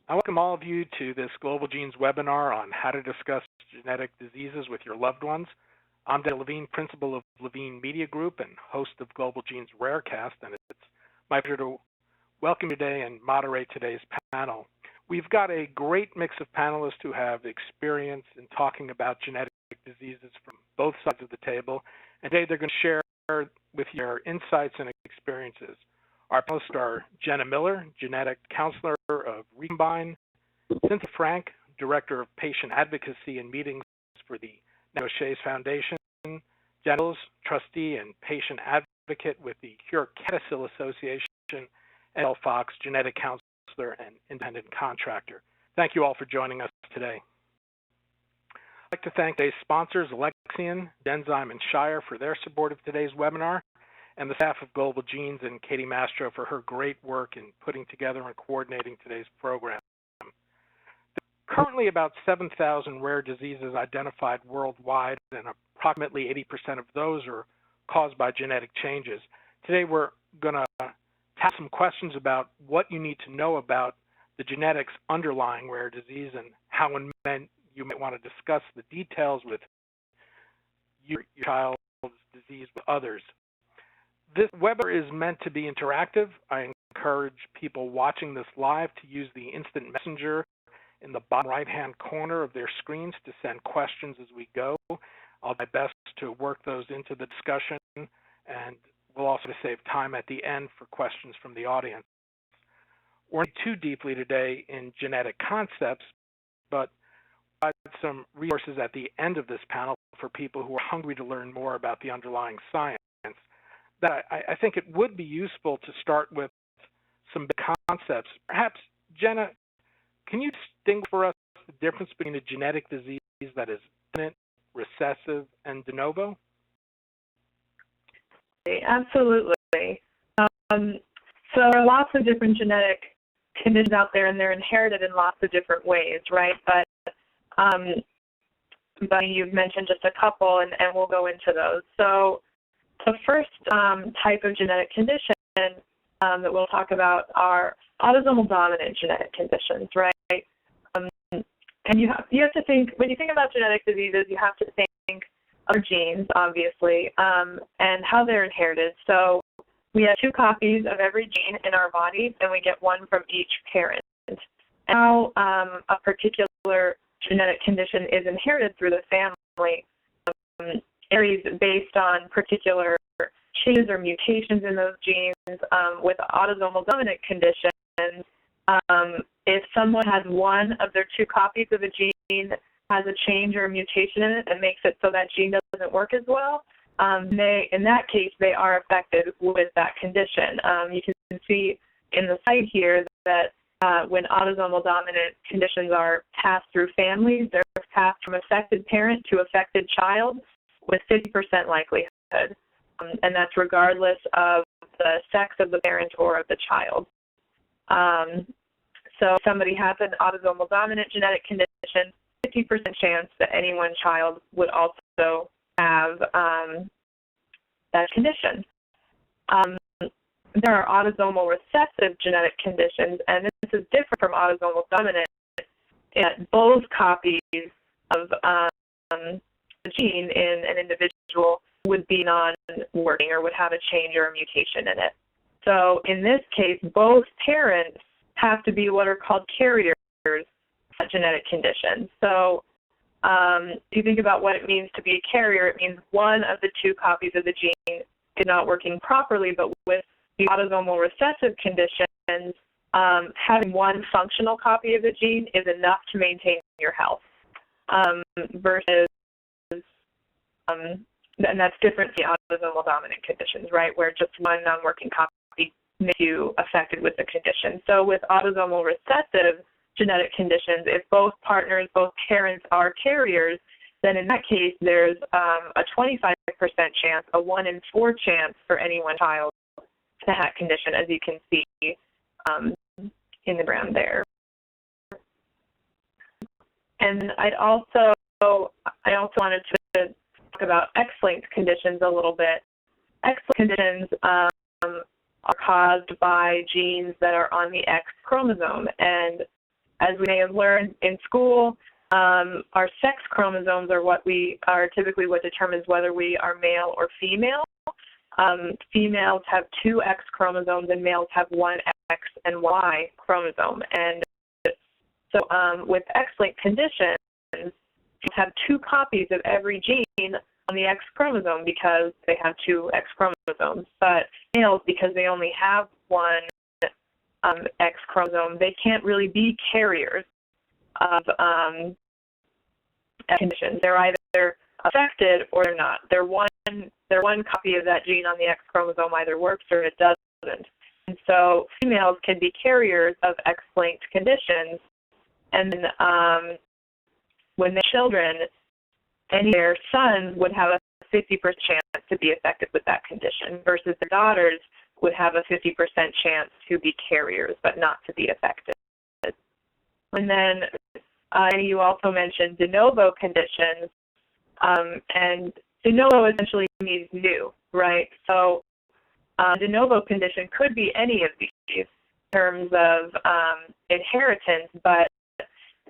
I welcome all of you to this Global Genes webinar on how to discuss genetic diseases with your loved ones. I'm Dan Levine, principal of Levine Media Group and host of Global Genes Rarecast, and it's my pleasure to welcome you today and moderate today's panel. We've got a great mix of panelists who have experience in talking about genetic diseases from both sides of the table, and today they're going to share with you their insights and experiences. Our panelists are Jenna Miller, Genetic Counselor of Recombine, Cynthia Frank, Director of Patient Advocacy and Meetings for the O'Shea's Foundation, Jenna Mills, Trustee and Patient Advocate with the Cure Catacil Association, and Elle Fox, Genetic Counselor and Independent Contractor. Thank you all for joining us today. I'd like to thank today's sponsors, Alexion, Genzyme, and Shire for their support of today's webinar, and the staff of Global Genes and Katie Mastro for her great work in putting together and coordinating today's program. There are currently about 7,000 rare diseases identified worldwide, and approximately 80% of those are caused by genetic changes. Today we're going to have some questions about what you need to know about the genetics underlying rare disease and how you might want to discuss the details with your child's disease with others. This webinar is meant to be interactive. I encourage people watching this live to use the instant messenger in the bottom right-hand corner of their screens to send questions as we go. I'll do my best to work those into the discussion, and we'll also save time at the end for questions from the audience. We're not too deeply today in genetic concepts, but I'll provide some resources at the end of this panel for people who are hungry to learn more about the underlying science. That I think it would be useful to start with some big concepts. Perhaps, Jenna, can you distinguish for us the difference between a genetic disease that is dominant, recessive, and de novo? Absolutely. So there are lots of different genetic conditions out there, and they're inherited in lots of different ways, right? But you've mentioned just a couple, and we'll go into those. So the first type of genetic condition that we'll talk about are autosomal dominant genetic conditions, right? And you have to think, when you think about genetic diseases, you have to think of genes, obviously, and how they're inherited. So we have 2 copies of every gene in our body, and we get one from each parent. And how a particular genetic condition is inherited through the family varies based on particular changes or mutations in those genes. With autosomal dominant conditions, if someone has one of their 2 copies of a gene has a change or a mutation in it that makes it so that gene doesn't work as well, in that case, they are affected with that condition. You can see in the slide here that when autosomal dominant conditions are passed through families, they're passed from affected parent to affected child with 50% likelihood, and that's regardless of the sex of the parent or of the child. So if somebody has an autosomal dominant genetic condition, 50% chance that any one child would also have that condition. There are autosomal recessive genetic conditions, and this is different from autosomal dominant in that both copies of the gene in an individual would be non-working or would have a change or a mutation in it. So in this case, both parents have to be what are called carriers of genetic conditions. So if you think about what it means to be a carrier, it means one of the 2 copies of the gene is not working properly, but with the autosomal recessive conditions, having one functional copy of the gene is enough to maintain your health, versus, and that's different from the autosomal dominant conditions, right, where just one non-working copy makes you affected with the condition. So with autosomal recessive genetic conditions, if both partners, both parents are carriers, then in that case there's a 25% chance, a 1 in 4 chance for any one child to have that condition, as you can see in the diagram there. And I also wanted to talk about X-linked conditions a little bit. X-linked conditions are caused by genes that are on the X chromosome, and as we may have learned in school, our sex chromosomes are typically what determines whether we are male or female. Females have 2 X chromosomes and males have 1 X and Y chromosome. And so with X-linked conditions, you have 2 copies of every gene on the X chromosome because they have 2 X chromosomes. But males, because they only have 1 X chromosome, they can't really be carriers of conditions. They're either affected or they're not. Their one copy of that gene on the X chromosome either works or it doesn't. And so females can be carriers of X-linked conditions, and then when they're children, any of their sons would have a 50% chance to be affected with that condition versus their daughters would have a 50% chance to be carriers but not to be affected. And then you also mentioned de novo conditions, and de novo essentially means new, right? So de novo condition could be any of these in terms of inheritance, but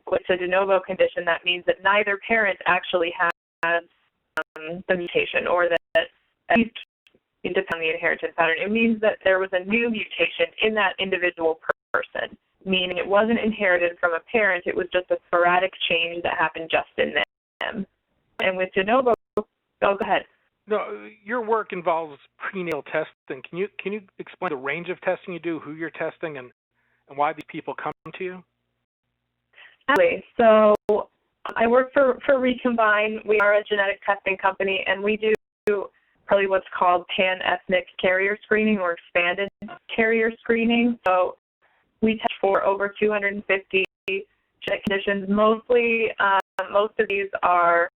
with a de novo condition, that means that neither parent actually has the mutation, or that at least it depends on the inheritance pattern. It means that there was a new mutation in that individual person, meaning it wasn't inherited from a parent, it was just a sporadic change that happened just in them. And with de novo, go ahead. No, your work involves prenatal testing. Can you explain the range of testing you do, who you're testing, and why these people come to you? Absolutely. So I work for Recombine. We are a genetic testing company, and we do probably what's called pan-ethnic carrier screening or expanded carrier screening. So we test for over 250 genetic conditions. Mostly, most of these are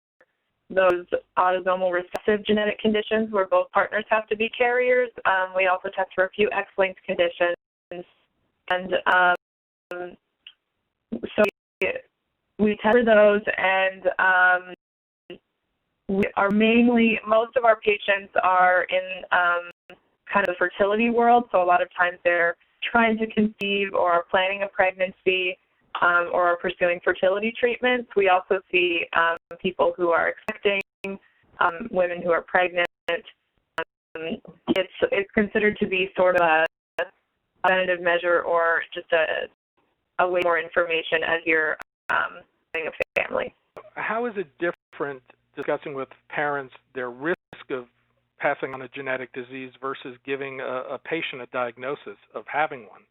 those autosomal recessive genetic conditions where both partners have to be carriers. We also test for a few X-linked conditions. And so we test for those, and we are most of our patients are in kind of the fertility world, so a lot of times they're trying to conceive or are planning a pregnancy or are pursuing fertility treatments. We also see people who are expecting, women who are pregnant. It's considered to be sort of a preventative measure or just a way more information as you're having a family. How is it different discussing with parents their risk of passing on a genetic disease versus giving a patient a diagnosis of having one?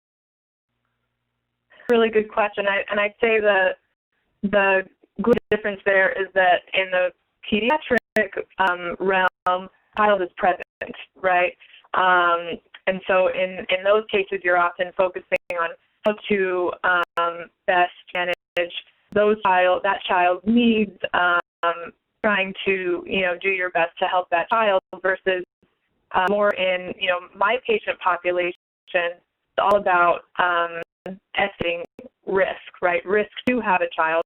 Really good question. I'd say the good difference there is that in the pediatric realm, child is present, right? And so in those cases, you're often focusing on how to best manage that child's needs, trying to do your best to help that child versus more in my patient population. It's all about estimating risk, right? Risk to have a child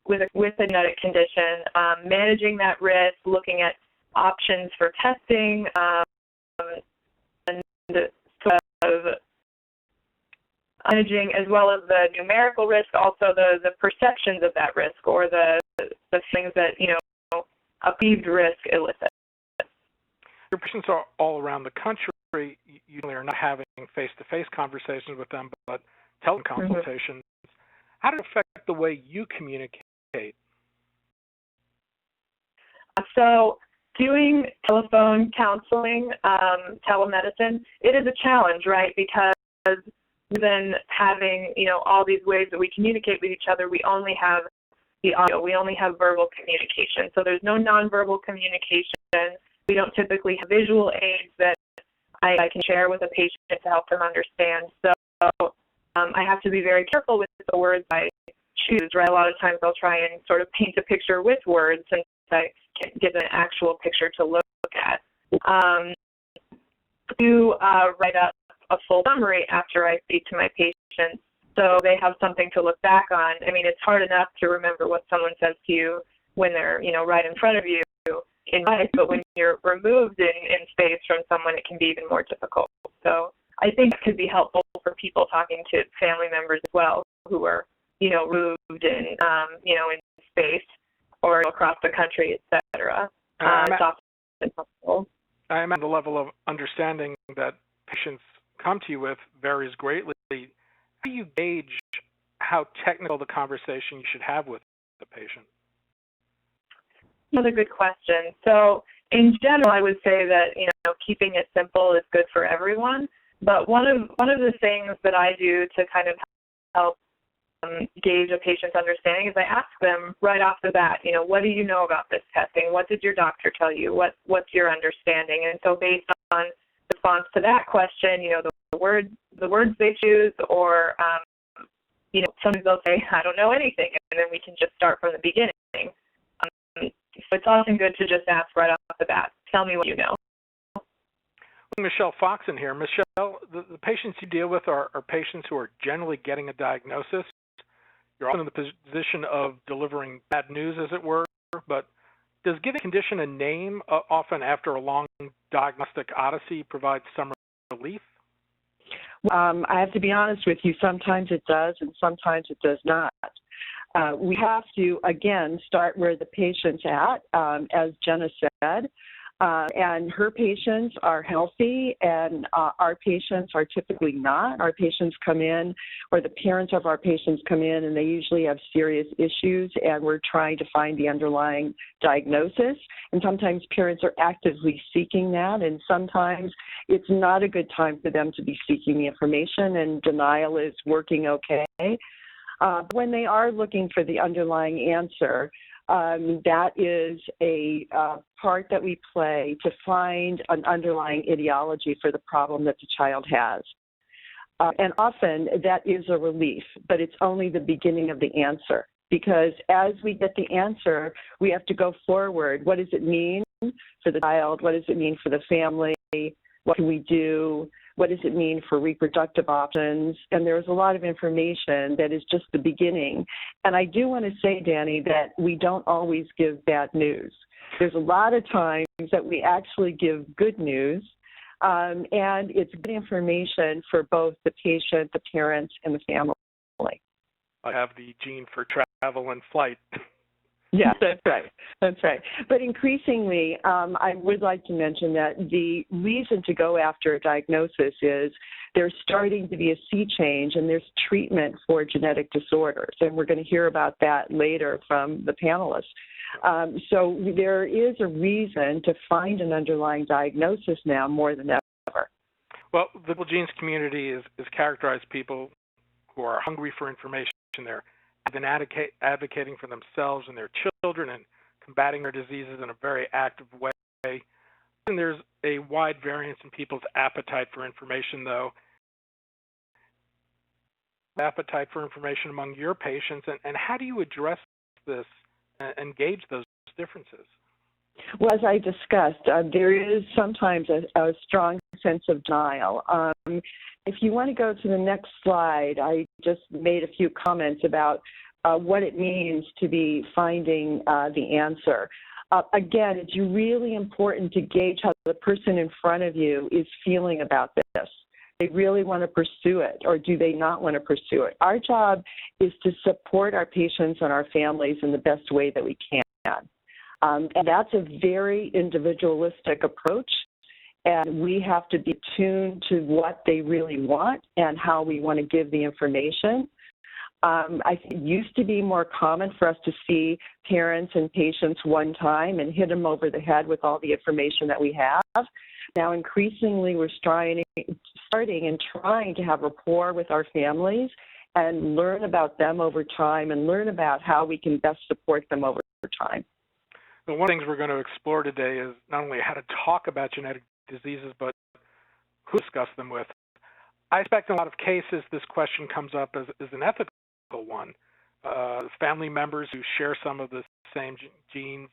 with a genetic condition, managing that risk, looking at options for testing, and sort of managing as well as the numerical risk, also the perceptions of that risk or the things that a perceived risk elicits. Your patients are all around the country. You are not having face-to-face conversations with them, but teleconsultations. Mm-hmm. How does it affect the way you communicate? So doing telephone counseling, telemedicine, it is a challenge, right? Because then having, all these ways that we communicate with each other, we only have the audio. We only have verbal communication. So there's no nonverbal communication. We don't typically have visual aids that I can share with a patient to help them understand. So I have to be very careful with the words I choose, right? A lot of times I'll try and sort of paint a picture with words since I can't give an actual picture to look at. To write up a full summary after I speak to my patients so they have something to look back on. I mean, it's hard enough to remember what someone says to you when they're, right in front of you in life, but when you're removed in space from someone, it can be even more difficult. So I think it could be helpful for people talking to family members as well who are removed in, in space or across the country, et cetera. It's often helpful. I imagine the level of understanding that patients come to you with varies greatly. How do you gauge how technical the conversation you should have with the patient? Another good question. So in general, I would say that, keeping it simple is good for everyone. But one of the things that I do to kind of help gauge a patient's understanding is I ask them right off the bat, what do you know about this testing? What did your doctor tell you? What's your understanding? And so based on response to that question, the words they choose, or sometimes they'll say, I don't know anything, and then we can just start from the beginning. So it's often good to just ask right off the bat, tell me what you know. Michelle Fox in here. Michelle, the patients you deal with are patients who are generally getting a diagnosis. You're often in the position of delivering bad news, as it were, but does giving a condition a name, often after a long diagnostic odyssey, provide some relief? I have to be honest with you, sometimes it does and sometimes it does not. We have to, again, start where the patient's at, as Jenna said. And her patients are healthy, and our patients are typically not. Our patients come in, or the parents of our patients come in, and they usually have serious issues, and we're trying to find the underlying diagnosis. And sometimes parents are actively seeking that, and sometimes it's not a good time for them to be seeking the information, and denial is working okay. When they are looking for the underlying answer, that is a part that we play to find an underlying etiology for the problem that the child has. And often that is a relief, but it's only the beginning of the answer, because as we get the answer, we have to go forward. What does it mean for the child? What does it mean for the family? What can we do? What does it mean for reproductive options? And there's a lot of information that is just the beginning. And I do want to say, Danny, that we don't always give bad news. There's a lot of times that we actually give good news, and it's good information for both the patient, the parents, and the family. I have the gene for travel and flight. Yes, that's right. That's right. But increasingly, I would like to mention that the reason to go after a diagnosis is there's starting to be a sea change, and there's treatment for genetic disorders. And we're going to hear about that later from the panelists. So there is a reason to find an underlying diagnosis now more than ever. Well, the Global Genes community is characterized people who are hungry for information. They're been advocating for themselves and their children and combating their diseases in a very active way. And there's a wide variance in people's appetite for information, though. Appetite for information among your patients, and how do you address this and gauge those differences? Well, as I discussed, there is sometimes a strong sense of denial. If you want to go to the next slide, I just made a few comments about what it means to be finding the answer. Again, it's really important to gauge how the person in front of you is feeling about this. They really want to pursue it, or do they not want to pursue it? Our job is to support our patients and our families in the best way that we can. And that's a very individualistic approach, and we have to be tuned to what they really want and how we want to give the information. I think it used to be more common for us to see parents and patients one time and hit them over the head with all the information that we have. Now, increasingly, we're starting and trying to have rapport with our families and learn about them over time and learn about how we can best support them over time. Well, one of the things we're going to explore today is not only how to talk about genetic diseases, but who to discuss them with. I expect in a lot of cases this question comes up as an ethical one. Family members who share some of the same genes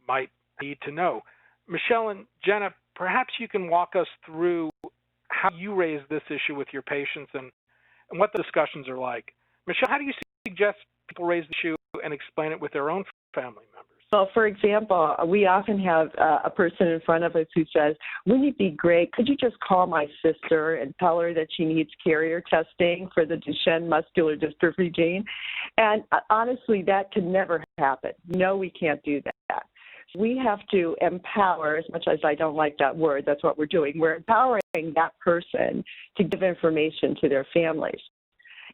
might need to know. Michelle and Jenna, perhaps you can walk us through how you raise this issue with your patients and what the discussions are like. Michelle, how do you suggest people raise the issue and explain it with their own family members? Well, for example, we often have a person in front of us who says, wouldn't it be great, could you just call my sister and tell her that she needs carrier testing for the Duchenne muscular dystrophy gene? And honestly, that can never happen. No, we can't do that. We have to empower, as much as I don't like that word, that's what we're doing. We're empowering that person to give information to their families.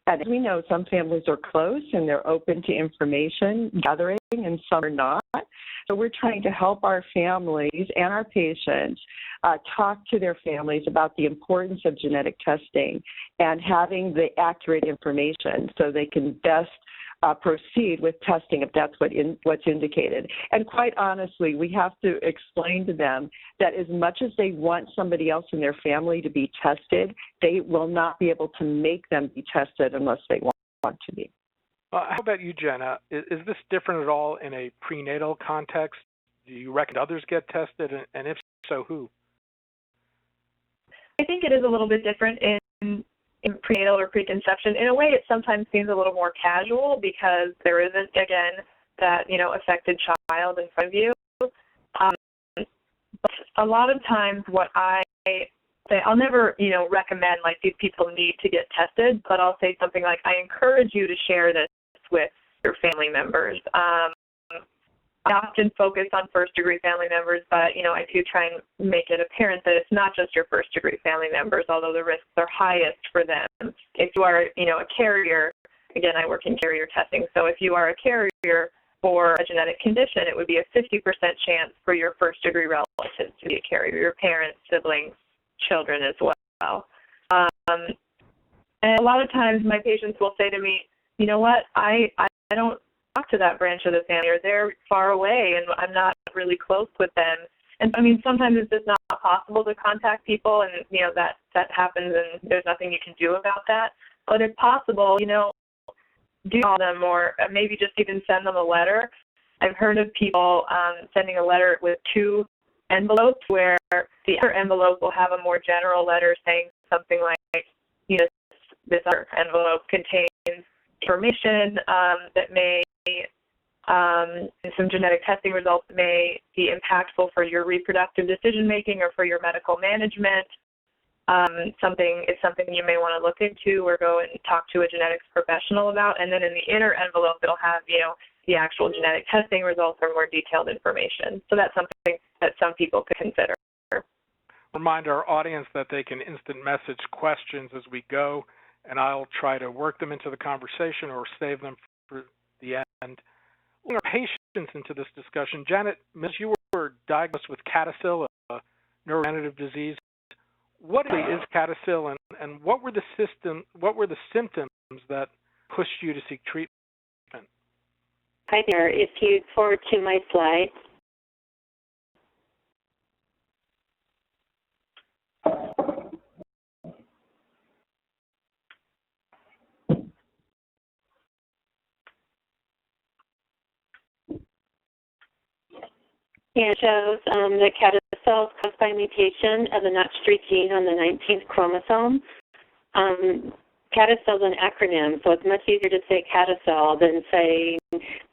And as we know, some families are close and they're open to information gathering, and some are not. So we're trying to help our families and our patients talk to their families about the importance of genetic testing and having the accurate information so they can best proceed with testing if that's what's indicated. And quite honestly, we have to explain to them that as much as they want somebody else in their family to be tested, they will not be able to make them be tested unless they want to be. How about you, Jenna? Is this different at all in a prenatal context? Do you reckon others get tested, and if so, who? I think it is a little bit different in prenatal or preconception. In a way, it sometimes seems a little more casual because there isn't, again, that, affected child in front of you. But a lot of times what I say, I'll never, recommend, like, these people need to get tested, but I'll say something like, I encourage you to share this with your family members. I often focus on first-degree family members, but, I do try and make it apparent that it's not just your first-degree family members, although the risks are highest for them. If you are, a carrier, again, I work in carrier testing, so if you are a carrier for a genetic condition, it would be a 50% chance for your first-degree relatives to be a carrier, your parents, siblings, children as well. And a lot of times my patients will say to me, you know what, I don't talk to that branch of the family, or they're far away and I'm not really close with them. And I mean, sometimes it's just not possible to contact people, and that happens, and there's nothing you can do about that. But if possible, do call them, or maybe just even send them a letter. I've heard of people sending a letter with 2 envelopes, where the other envelope will have a more general letter saying something like, this other envelope contains information that may, some genetic testing results may be impactful for your reproductive decision making or for your medical management. It's something you may want to look into or go and talk to a genetics professional about. And then in the inner envelope, it'll have, the actual genetic testing results or more detailed information. So that's something that some people could consider. Remind our audience that they can instant message questions as we go, and I'll try to work them into the conversation or save them for the end. Bring our patients into this discussion. Janet, you were diagnosed with CADASIL, a neurodegenerative disease. What is CADASIL, and what were the symptoms that pushed you to seek treatment? Hi there. If you forward to my slide. And it shows that CADASIL is caused by a mutation of the NOTCH3 gene on the 19th chromosome. CADASIL is an acronym, so it's much easier to say CADASIL than say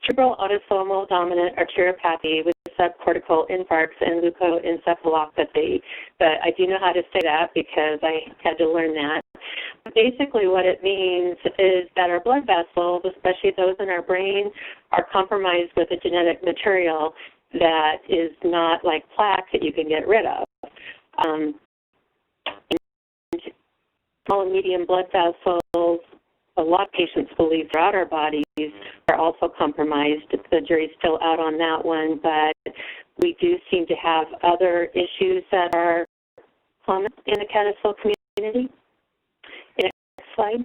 cerebral autosomal dominant arteriopathy with subcortical infarcts and leukoencephalopathy. But I do know how to say that because I had to learn that. But basically what it means is that our blood vessels, especially those in our brain, are compromised with a genetic material that is not like plaque that you can get rid of. Small and medium blood vessels, a lot of patients believe throughout our bodies, are also compromised. The jury's still out on that one, but we do seem to have other issues that are common in the CADASIL community. Next slide.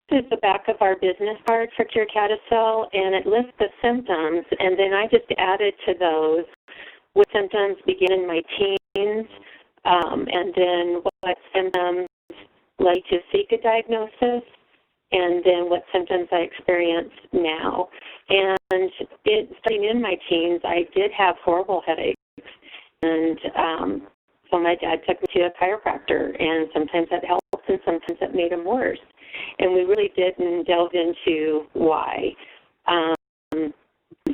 This is the back of our business card for Cure CADASIL, and it lists the symptoms, and then I just added to those what symptoms begin in my teens, and then what symptoms led to seek a diagnosis, and then what symptoms I experience now. And starting in my teens, I did have horrible headaches, and so my dad took me to a chiropractor, and sometimes that helped, and sometimes that made them worse. And we really didn't delve into why.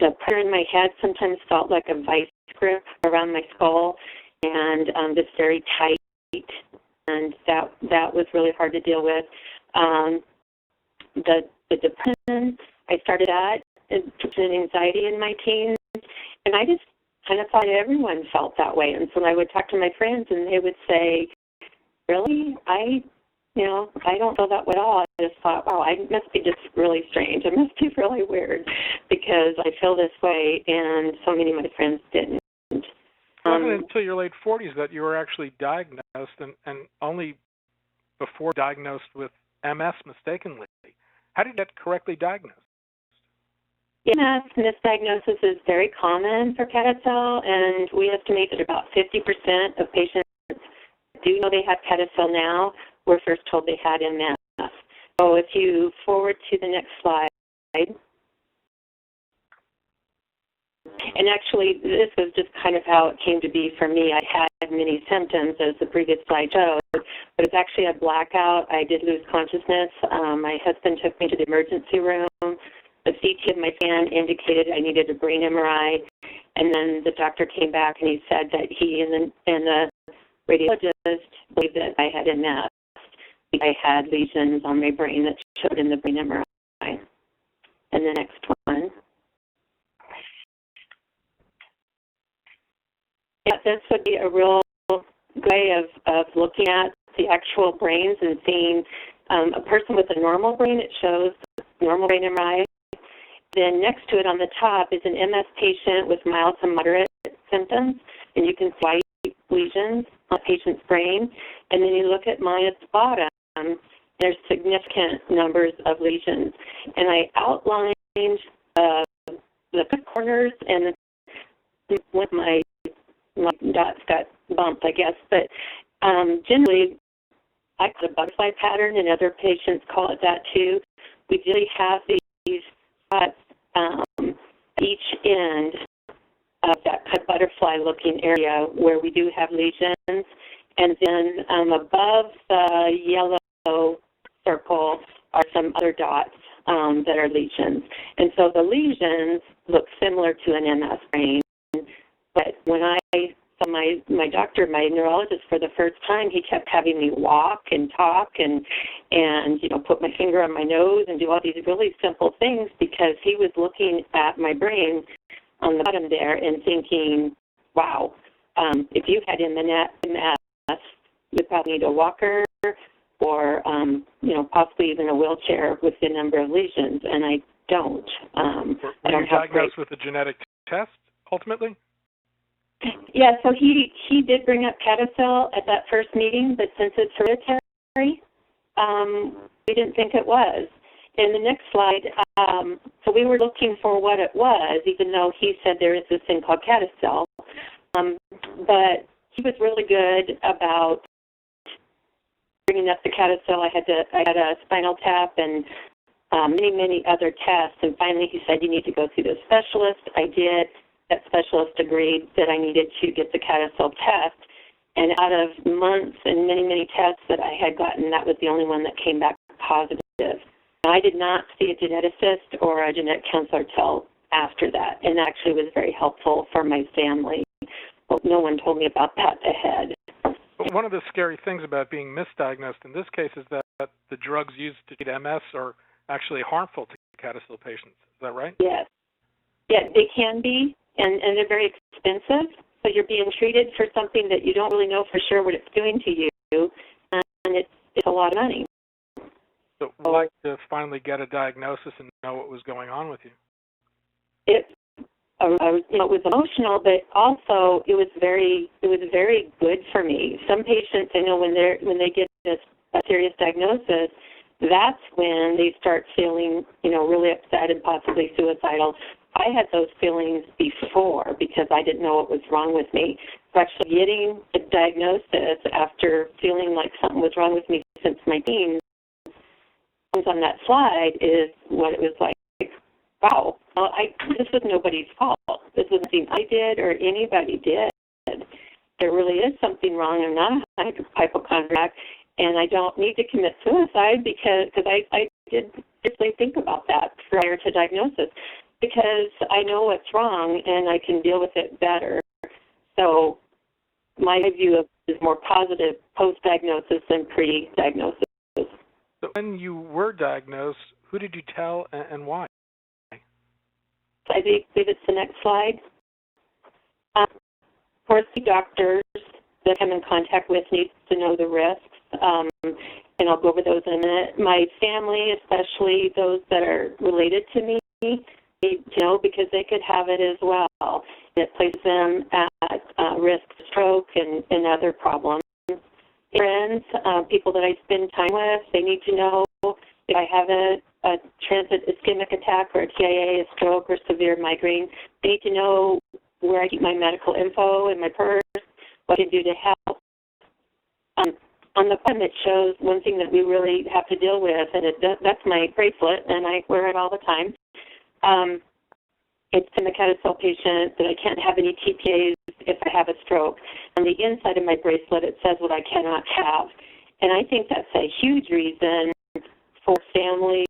the pressure in my head sometimes felt like a vice grip around my skull, and just very tight, and that was really hard to deal with. The depression, I started at, and anxiety in my teens, and I just kind of thought everyone felt that way. And so I would talk to my friends, and they would say, really? I don't feel that way at all. I just thought, wow, I must be just really strange. It must be really weird because I feel this way, and so many of my friends didn't. It wasn't until your late 40s that you were actually diagnosed, and only before diagnosed with MS mistakenly. How did you get correctly diagnosed? MS misdiagnosis is very common for CADA-cell, and we estimate that about 50% of patients do know they have CADA-cell now. Were first told they had MS. So if you forward to the next slide, and actually this was just kind of how it came to be for me. I had many symptoms, as the previous slide showed, but it's actually a blackout. I did lose consciousness. My husband took me to the emergency room. The CT of my scan indicated I needed a brain MRI, and then the doctor came back and he said that he and the radiologist believed that I had MS. I had lesions on my brain that showed in the brain MRI. And the next one. Yeah, this would be a real way of looking at the actual brains and seeing a person with a normal brain. It shows normal brain MRI. Then next to it on the top is an MS patient with mild to moderate symptoms, and you can see white lesions on the patient's brain. And then you look at mine at the bottom, there's significant numbers of lesions. And I outlined the corners, and with my dots got bumped, I guess. But generally, I call it a butterfly pattern, and other patients call it that too. We really have these spots each end of that kind of butterfly-looking area where we do have lesions. And then above the yellow circle are some other dots that are lesions. And so the lesions look similar to an MS brain. But when I saw my doctor, my neurologist, for the first time, he kept having me walk and talk and put my finger on my nose and do all these really simple things because he was looking at my brain on the bottom there and thinking, wow, if you had MS, you'd probably need a walker or, possibly even a wheelchair with the number of lesions, and I don't. Were you diagnosed with a genetic test, ultimately? Yeah, so he did bring up CADA-cell at that first meeting, but since it's hereditary, we didn't think it was. In the next slide, so we were looking for what it was, even though he said there is this thing called CADA-cell. But he was really good about bringing up the CADA-cell. I had a spinal tap and many other tests, and finally he said, you need to go see the specialist. I did. That specialist agreed that I needed to get the CADA-cell test, and out of months and many tests that I had gotten, that was the only one that came back positive. I did not see a geneticist or a genetic counselor till after that, and that actually was very helpful for my family. Well, no one told me about that ahead. One of the scary things about being misdiagnosed in this case is that the drugs used to treat MS are actually harmful to CADA-cell patients. Is that right? Yes. Yeah, they can be, and they're very expensive. So you're being treated for something that you don't really know for sure what it's doing to you, and it's a lot of money. So I'd like to finally get a diagnosis and know what was going on with you. It was emotional, but also it was very good for me. Some patients, I know, when they get a serious diagnosis, that's when they start feeling, really upset and possibly suicidal. I had those feelings before because I didn't know what was wrong with me. So actually getting a diagnosis after feeling like something was wrong with me since my teens on that slide is what it was like. Wow, this was nobody's fault. This was nothing I did or anybody did. There really is something wrong. I'm not a hypochondriac, and I don't need to commit suicide because I did seriously think about that prior to diagnosis. because I know what's wrong and I can deal with it better. So my view of is more positive post-diagnosis than pre-diagnosis. So when you were diagnosed, who did you tell and why? I believe it's the next slide. Of course, the doctors that I'm in contact with need to know the risks, and I'll go over those in a minute. My family, especially those that are related to me, need to know because they could have it as well. It places them at risk of stroke and other problems. Friends, people that I spend time with, they need to know if I have a transient ischemic attack or a TIA, a stroke, or severe migraine. They need to know where I keep my medical info in my purse, what I can do to help. On the bottom, it shows one thing that we really have to deal with, and that's my bracelet, and I wear it all the time. It's in the CADASIL patient that I can't have any TPAs if I have a stroke. On the inside of my bracelet, it says what I cannot have. And I think that's a huge reason for families,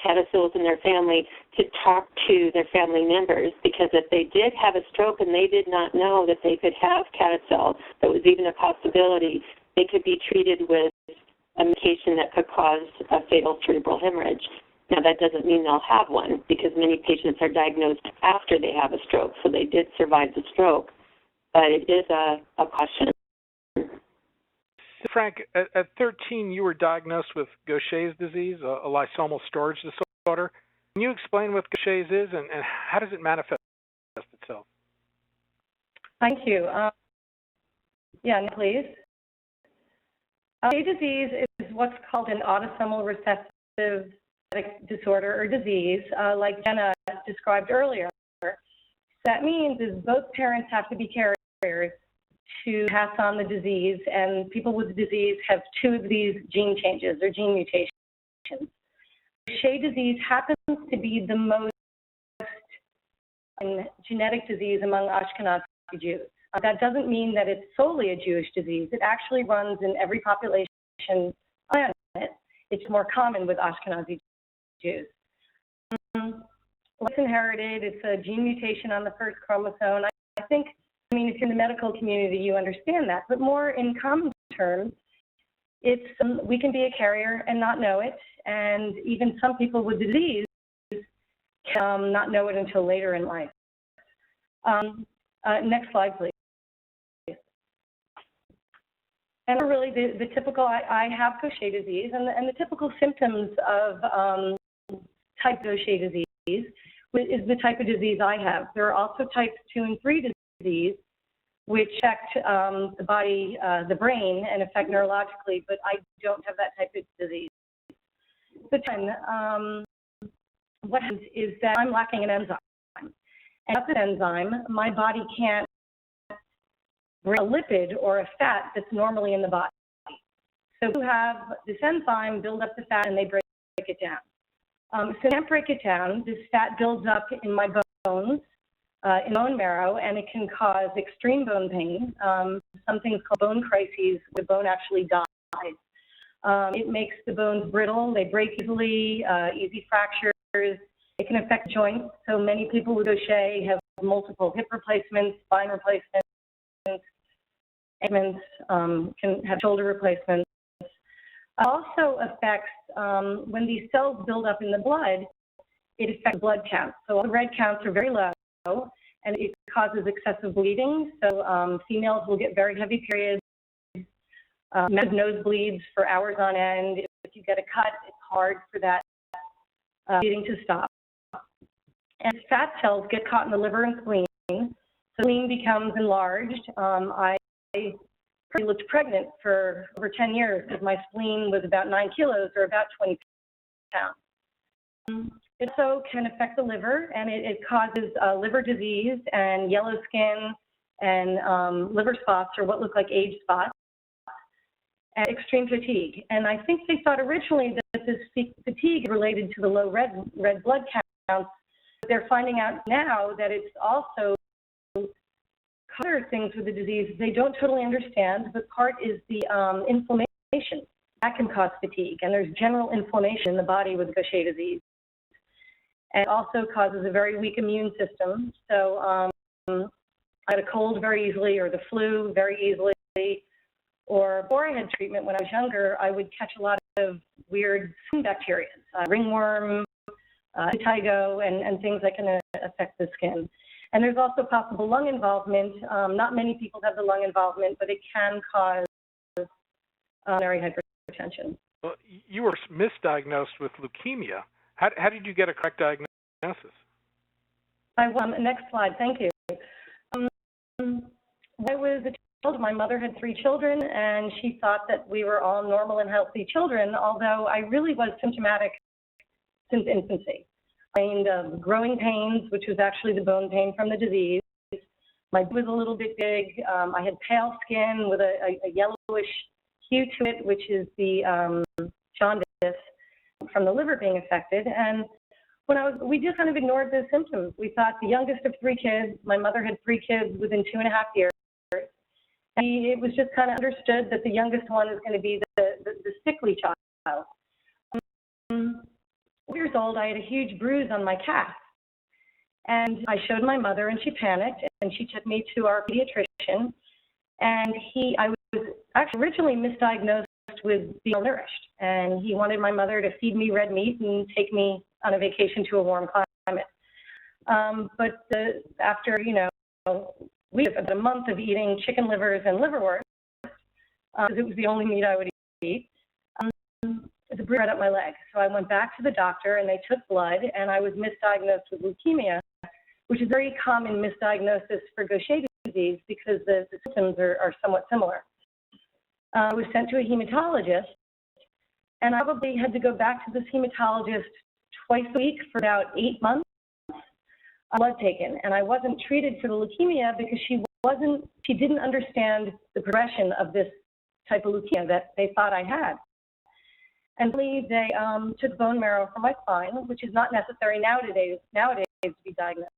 CADASILs and their family, to talk to their family members, because if they did have a stroke and they did not know that they could have CADASIL, that was even a possibility, they could be treated with a medication that could cause a fatal cerebral hemorrhage. Now, that doesn't mean they'll have one, because many patients are diagnosed after they have a stroke, so they did survive the stroke. But it is a caution. Frank, at 13, you were diagnosed with Gaucher's disease, a lysosomal storage disorder. Can you explain what Gaucher's is and how does it manifest itself? Thank you. Yeah, please. Gaucher's disease is what's called an autosomal recessive disorder or disease, like Jenna described earlier. So that means is both parents have to be carriers to pass on the disease, and people with the disease have two of these gene changes or gene mutations. Gaucher disease happens to be the most genetic disease among Ashkenazi Jews. That doesn't mean that it's solely a Jewish disease. It actually runs in every population on the planet. It's more common with Ashkenazi Jews. It's inherited. It's a gene mutation on the first chromosome. I mean, if you're in the medical community, you understand that. But more in common terms, it's we can be a carrier and not know it. And even some people with disease can not know it until later in life. Next slide, please. And really, the typical, I have Gaucher disease, and the typical symptoms of type Gaucher disease is the type of disease I have. There are also types 2 and 3 disease, which affect the body, the brain, and affect neurologically, but I don't have that type of disease. But what happens is that I'm lacking an enzyme. And without this enzyme, my body can't bring a lipid or a fat that's normally in the body. So you have this enzyme build up the fat and they break it down. So they can't break it down. This fat builds up in my bones, in bone marrow, and it can cause extreme bone pain, some things called bone crises, where the bone actually dies. It makes the bones brittle. They break easily, easy fractures. It can affect joints. So many people with Gaucher have multiple hip replacements, spine replacements, can have shoulder replacements. It also affects, when these cells build up in the blood, it affects blood counts. So all the red counts are very low, and it causes excessive bleeding. So females will get very heavy periods, massive nosebleeds for hours on end. If you get a cut, it's hard for that bleeding to stop. And fat cells get caught in the liver and spleen. So spleen becomes enlarged. I looked pregnant for over 10 years because my spleen was about 9 kilos or about 20 pounds. It also can affect the liver, and it causes liver disease and yellow skin and liver spots, or what look like age spots, and extreme fatigue. And I think they thought originally that this fatigue related to the low red blood counts. They're finding out now that it's also other things with the disease they don't totally understand, but part is the inflammation. That can cause fatigue, and there's general inflammation in the body with Gaucher disease. and it also causes a very weak immune system. So I had a cold very easily, or the flu very easily, or before I had treatment when I was younger, I would catch a lot of weird skin bacteria, ringworm, impetigo, and things that can affect the skin. And there's also possible lung involvement. Not many people have the lung involvement, but it can cause pulmonary hypertension. Well, you were misdiagnosed with leukemia. How did you get a correct diagnosis? Next slide, thank you. I was a child. My mother had 3 children, and she thought that we were all normal and healthy children, although I really was symptomatic since infancy. I had growing pains, which was actually the bone pain from the disease. My head was a little bit big. I had pale skin with a yellowish hue to it, which is the jaundice from the liver being affected. And we just kind of ignored those symptoms. We thought the youngest of 3 kids, my mother had 3 kids within 2.5 years. And it was just kind of understood that the youngest one is going to be the sickly child. 4 years old, I had a huge bruise on my calf. And I showed my mother, and she panicked, and she took me to our pediatrician. And I was actually originally misdiagnosed with being malnourished, and he wanted my mother to feed me red meat and take me on a vacation to a warm climate. But after, about a month of eating chicken livers and liverwurst, because it was the only meat I would eat, the bruise right up my leg. So I went back to the doctor, and they took blood, and I was misdiagnosed with leukemia, which is a very common misdiagnosis for Gaucher disease because the symptoms are somewhat similar. I was sent to a hematologist, and I probably had to go back to this hematologist twice a week for about 8 months, blood taken. And I wasn't treated for the leukemia because she didn't understand the progression of this type of leukemia that they thought I had. And they took bone marrow from my spine, which is not necessary nowadays to be diagnosed.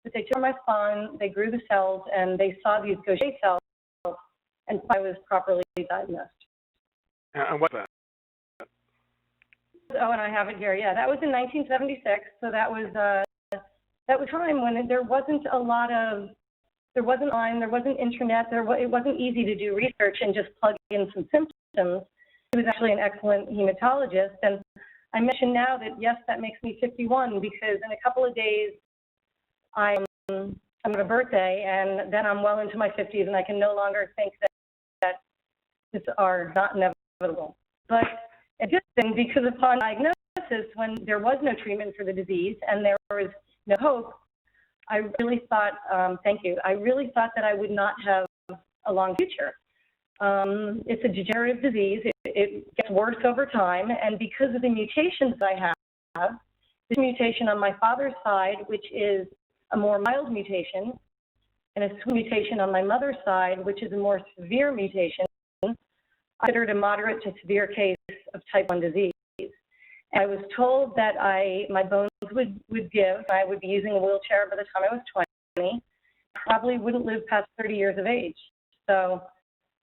But they took my spine, they grew the cells, and they saw these Gaucher cells, and I was properly diagnosed. And what's that? Oh, and I have it here. Yeah, that was in 1976. So that was a time when there wasn't online, there wasn't internet, it wasn't easy to do research and just plug in some symptoms. He was actually an excellent hematologist, and I mention now that yes, that makes me 51 because in a couple of days I'm on a birthday, and then I'm well into my 50s, and I can no longer think that these are not inevitable. But it's good thing because upon diagnosis, when there was no treatment for the disease and there was no hope, I really thought, I really thought that I would not have a long future. It's a degenerative disease. It gets worse over time, and because of the mutations I have, this mutation on my father's side, which is a more mild mutation, and a mutation on my mother's side, which is a more severe mutation, I considered a moderate to severe case of type 1 disease. And I was told that my bones would give. I would be using a wheelchair by the time I was 20. Probably wouldn't live past 30 years of age. So,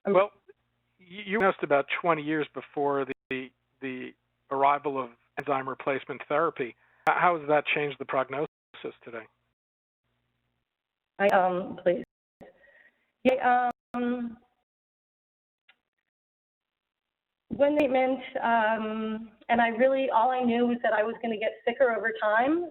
well, you were diagnosed about 20 years before the arrival of enzyme replacement therapy. How has that changed the prognosis today? Please. Yeah, when they meant, and all I knew was that I was going to get sicker over time.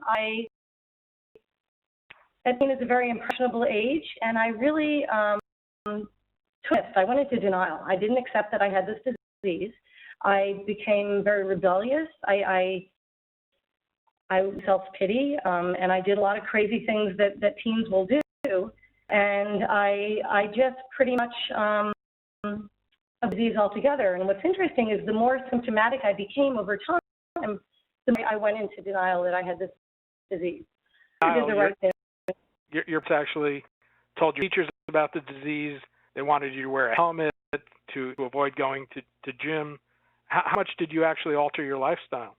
That is a very impressionable age, and I really I went into denial. I didn't accept that I had this disease. I became very rebellious. I self-pity, and I did a lot of crazy things that teens will do. And I just pretty much a disease altogether. And what's interesting is the more symptomatic I became over time, the more I went into denial that I had this disease. Your actually told your teachers about the disease. They wanted you to wear a helmet to avoid going to gym. How much did you actually alter your lifestyle?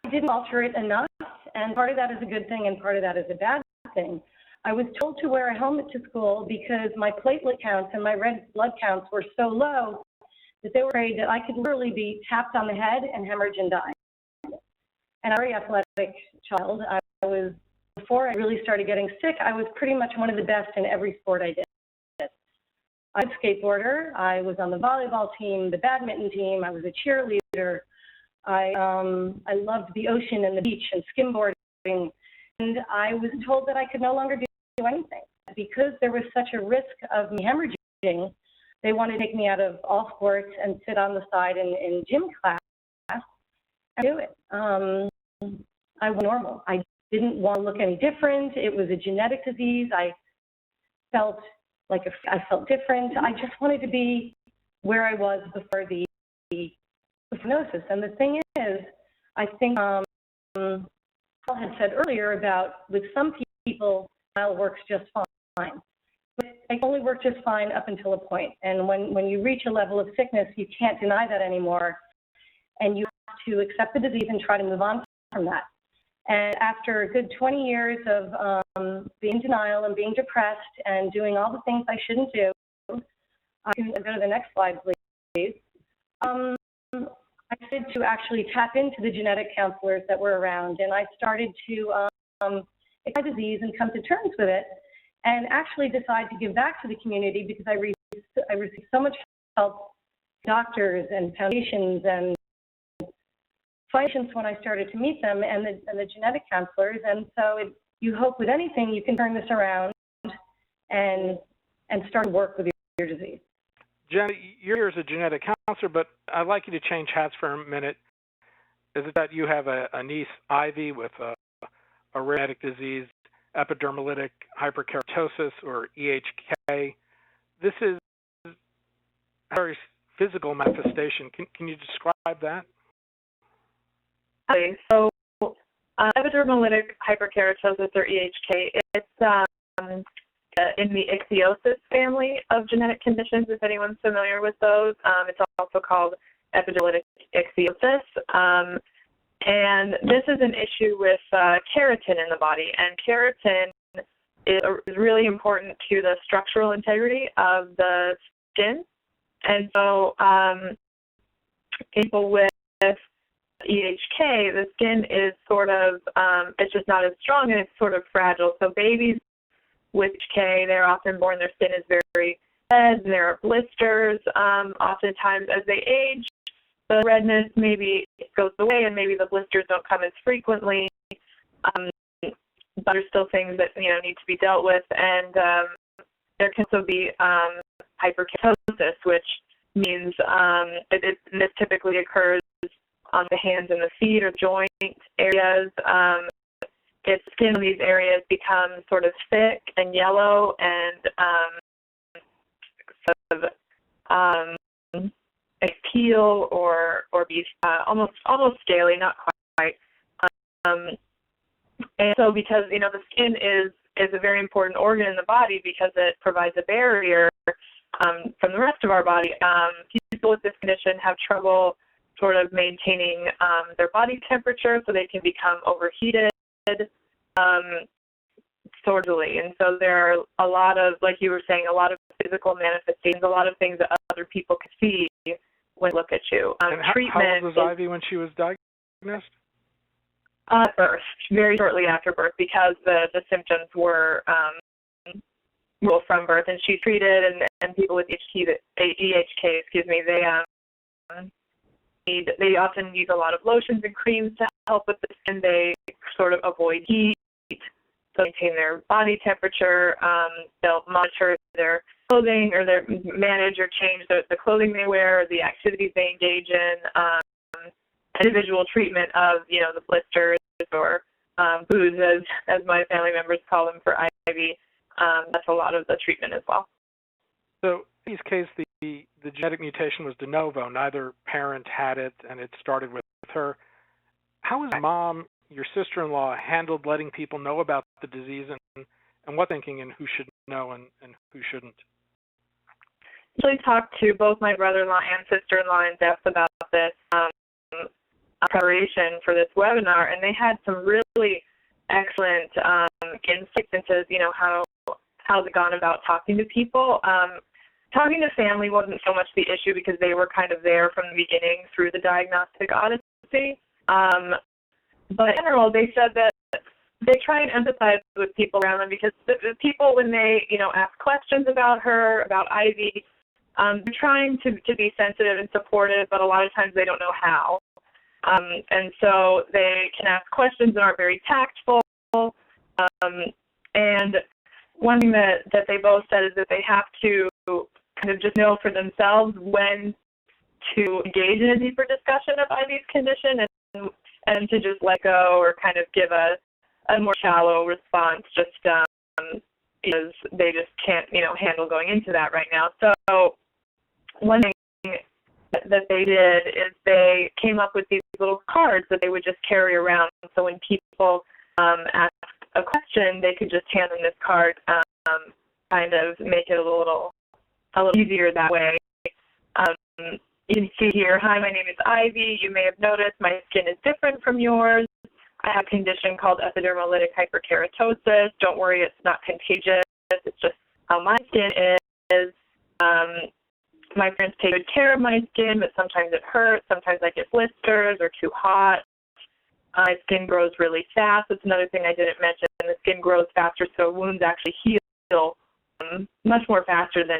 I didn't alter it enough, and part of that is a good thing and part of that is a bad thing. I was told to wear a helmet to school because my platelet counts and my red blood counts were so low that they were afraid that I could literally be tapped on the head and hemorrhage and die. and I'm a very athletic child. Before I really started getting sick, I was pretty much one of the best in every sport I did. I was a skateboarder. I was on the volleyball team, the badminton team. I was a cheerleader. I loved the ocean and the beach and skimboarding. And I was told that I could no longer do anything because there was such a risk of me hemorrhaging. They wanted to take me out of all sports and sit on the side in gym class and do it. I was normal. I didn't want to look any different. It was a genetic disease. I felt different. I just wanted to be where I was before the diagnosis. And the thing is, I think Paul had said earlier about with some people, denial works just fine. But it only works just fine up until a point. And when you reach a level of sickness, you can't deny that anymore. And you have to accept the disease and try to move on from that. And after a good 20 years of being in denial and being depressed and doing all the things I shouldn't do, I can go to the next slide, please. I started to actually tap into the genetic counselors that were around, and I started to take my disease and come to terms with it, and actually decide to give back to the community because I received so much help, doctors and foundations and patients when I started to meet them and the genetic counselors. And so you hope with anything you can turn this around and start to work with your disease. Jen, you're here as a genetic counselor, but I'd like you to change hats for a minute. Is it that you have a niece, Ivy, with a rare genetic disease, epidermolytic hyperkeratosis, or EHK? This is a very physical manifestation. Can you describe that? Okay, so epidermolytic hyperkeratosis, or EHK, it's in the ichthyosis family of genetic conditions, if anyone's familiar with those. It's also called epidermolytic ichthyosis. And this is an issue with keratin in the body, and keratin is really important to the structural integrity of the skin. And so people with EHK, the skin is sort of, it's just not as strong and it's sort of fragile. So babies with EHK, they're often born, their skin is very red, and there are blisters. Oftentimes as they age, the redness maybe goes away and maybe the blisters don't come as frequently. But there's still things that, need to be dealt with. And there can also be hyperkeratosis, which means this typically occurs on the hands and the feet or joint areas. Its skin in these areas becomes sort of thick and yellow and sort of peel or be almost scaly, not quite. And so because, the skin is a very important organ in the body because it provides a barrier from the rest of our body. People with this condition have trouble sort of maintaining their body temperature, so they can become overheated sortally. And so there are a lot of, like you were saying, a lot of physical manifestations, a lot of things that other people can see when they look at you. And how old was Ivy when she was diagnosed? Birth, very shortly after birth, because the symptoms were from birth, and she's treated, and people with EHK, they often use a lot of lotions and creams to help with the skin. They sort of avoid heat, so maintain their body temperature. They'll monitor their clothing, or manage or change the clothing they wear, or the activities they engage in. Individual treatment of, the blisters or booze, as my family members call them for Ivy. That's a lot of the treatment as well. So in this case, the genetic mutation was de novo. Neither parent had it, and it started with her. How has mom, your sister-in-law, handled letting people know about the disease and what thinking and who should know and who shouldn't? I usually talk to both my brother-in-law and sister-in-law in depth about this preparation for this webinar, and they had some really excellent insights into, how's it gone about talking to people. Talking to family wasn't so much the issue because they were kind of there from the beginning through the diagnostic odyssey. But in general, they said that they try and empathize with people around them because the people, when they, ask questions about her, about Ivy, they're trying to be sensitive and supportive, but a lot of times they don't know how. And so they can ask questions that aren't very tactful. And one thing that they both said is that they have to kind of just know for themselves when to engage in a deeper discussion of Ivy's condition and to just let go or kind of give a more shallow response just because they just can't, handle going into that right now. So one thing that they did is they came up with these little cards that they would just carry around. So when people asked a question, they could just hand them this card, kind of make it a little easier that way. You can see here, hi, my name is Ivy. You may have noticed my skin is different from yours. I have a condition called epidermolytic hyperkeratosis. Don't worry, it's not contagious. It's just how my skin is. My parents take good care of my skin, but sometimes it hurts. Sometimes I get blisters or too hot. My skin grows really fast. That's another thing I didn't mention. The skin grows faster, so wounds actually heal much more faster than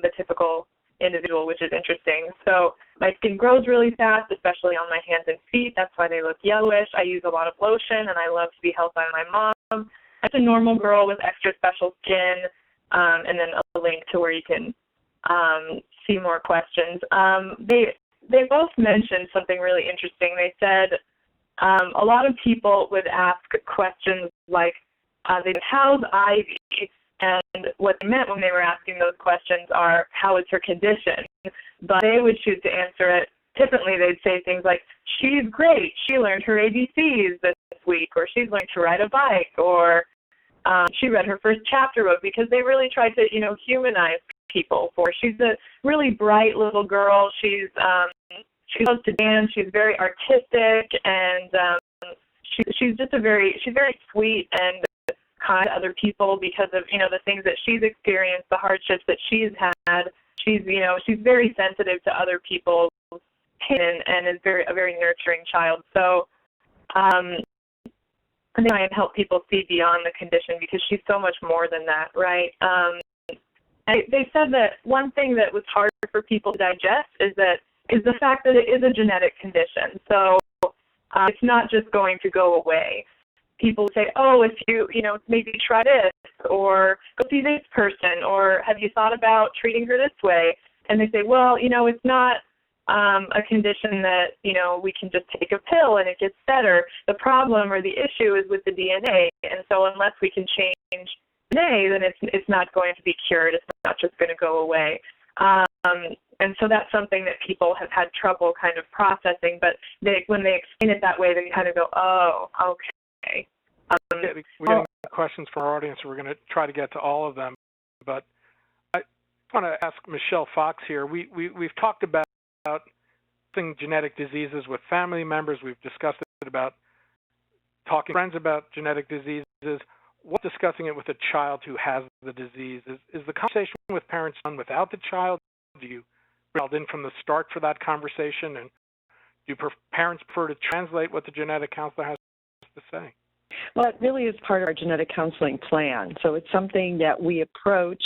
the typical individual, which is interesting. So my skin grows really fast, especially on my hands and feet. That's why they look yellowish. I use a lot of lotion, and I love to be held by my mom. I'm a normal girl with extra special skin, and then a link to where you can see more questions. They both mentioned something really interesting. They said a lot of people would ask questions like, how's Ivy? And what they meant when they were asking those questions are, how is her condition? But they would choose to answer it. Typically, they'd say things like, she's great. She learned her ABCs this week, or she's learned to ride a bike, or she read her first chapter book, because they really tried to, humanize people for her. She's a really bright little girl. She loves to dance. She's very artistic, and she's very sweet and kind to other people because of, the things that she's experienced, the hardships that she's had. She's very sensitive to other people's pain and is a very nurturing child. So I try and help people see beyond the condition because she's so much more than that, right? And they said that one thing that was hard for people to digest is the fact that it is a genetic condition. So it's not just going to go away. People say, oh, if you, maybe try this, or go see this person, or have you thought about treating her this way? And they say, well, it's not a condition that, we can just take a pill and it gets better. The problem or the issue is with the DNA. And so unless we can change DNA, then it's not going to be cured. It's not just going to go away. And so that's something that people have had trouble kind of processing. But when they explain it that way, they kind of go, oh, okay. We're getting questions from our audience. We're going to try to get to all of them. But I want to ask Michelle Fox here. We've talked about genetic diseases with family members. We've discussed it about talking to friends about genetic diseases. What discussing it with a child who has the disease? Is the conversation with parents done without the child? Do you build in from the start for that conversation? And do parents prefer to translate what the genetic counselor has to say? Well, it really is part of our genetic counseling plan. So it's something that we approach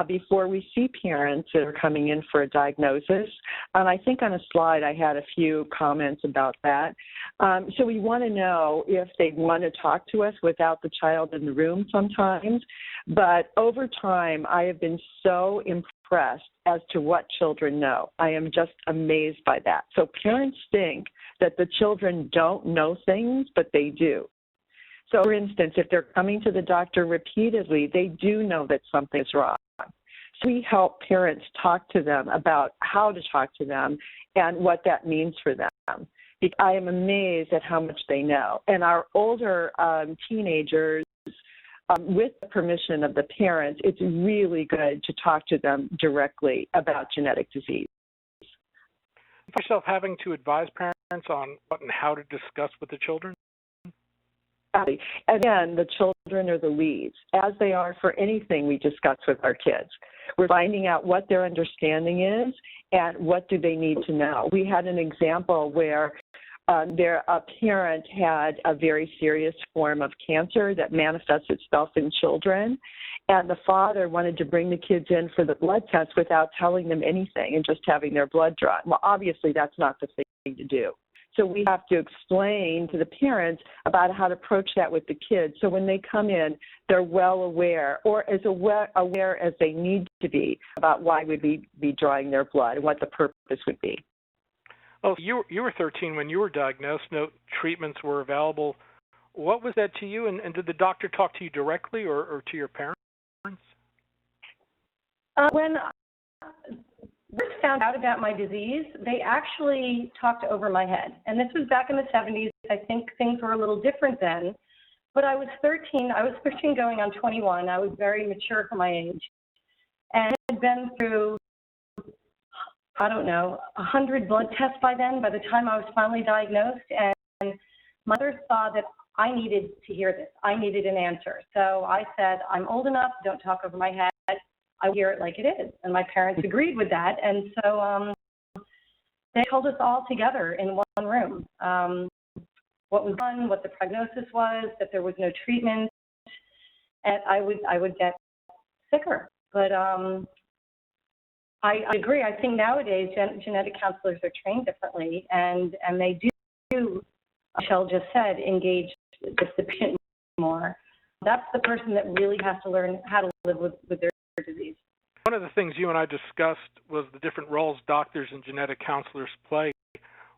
before we see parents that are coming in for a diagnosis. And I think on a slide I had a few comments about that. So we want to know if they want to talk to us without the child in the room sometimes. But over time, I have been so impressed as to what children know. I am just amazed by that. So parents think that the children don't know things, but they do. So, for instance, if they're coming to the doctor repeatedly, they do know that something is wrong. So we help parents talk to them about how to talk to them and what that means for them. I am amazed at how much they know. And our older teenagers, with the permission of the parents, it's really good to talk to them directly about genetic disease. Yourself having to advise parents on what and how to discuss with the children? Again, the children are the leads, as they are for anything we discuss with our kids. We're finding out what their understanding is and what do they need to know. We had an example where their parent had a very serious form of cancer that manifests itself in children, and the father wanted to bring the kids in for the blood test without telling them anything and just having their blood drawn. Well, obviously that's not the thing to do. So we have to explain to the parents about how to approach that with the kids. So when they come in, they're well aware, or as aware as they need to be about why we'd be drawing their blood and what the purpose would be. Oh, you were 13 when you were diagnosed. No treatments were available. What was that to you, and did the doctor talk to you directly or to your parents? When I first found out about my disease, they actually talked over my head. And this was back in the 70s. I think things were a little different then. But I was 13. I was 13 going on 21. I was very mature for my age. And I had been through, I don't know, 100 blood tests by then, by the time I was finally diagnosed. And mother saw that I needed to hear this. I needed an answer. So I said, I'm old enough, don't talk over my head. I hear it like it is. And my parents agreed with that. And so they told us all together in one room what was done, what the prognosis was, that there was no treatment, and I would get sicker. But I agree. I think nowadays genetic counselors are trained differently, and they do, Michelle just said, engage the patient more. That's the person that really has to learn how to live with their disease. One of the things you and I discussed was the different roles doctors and genetic counselors play.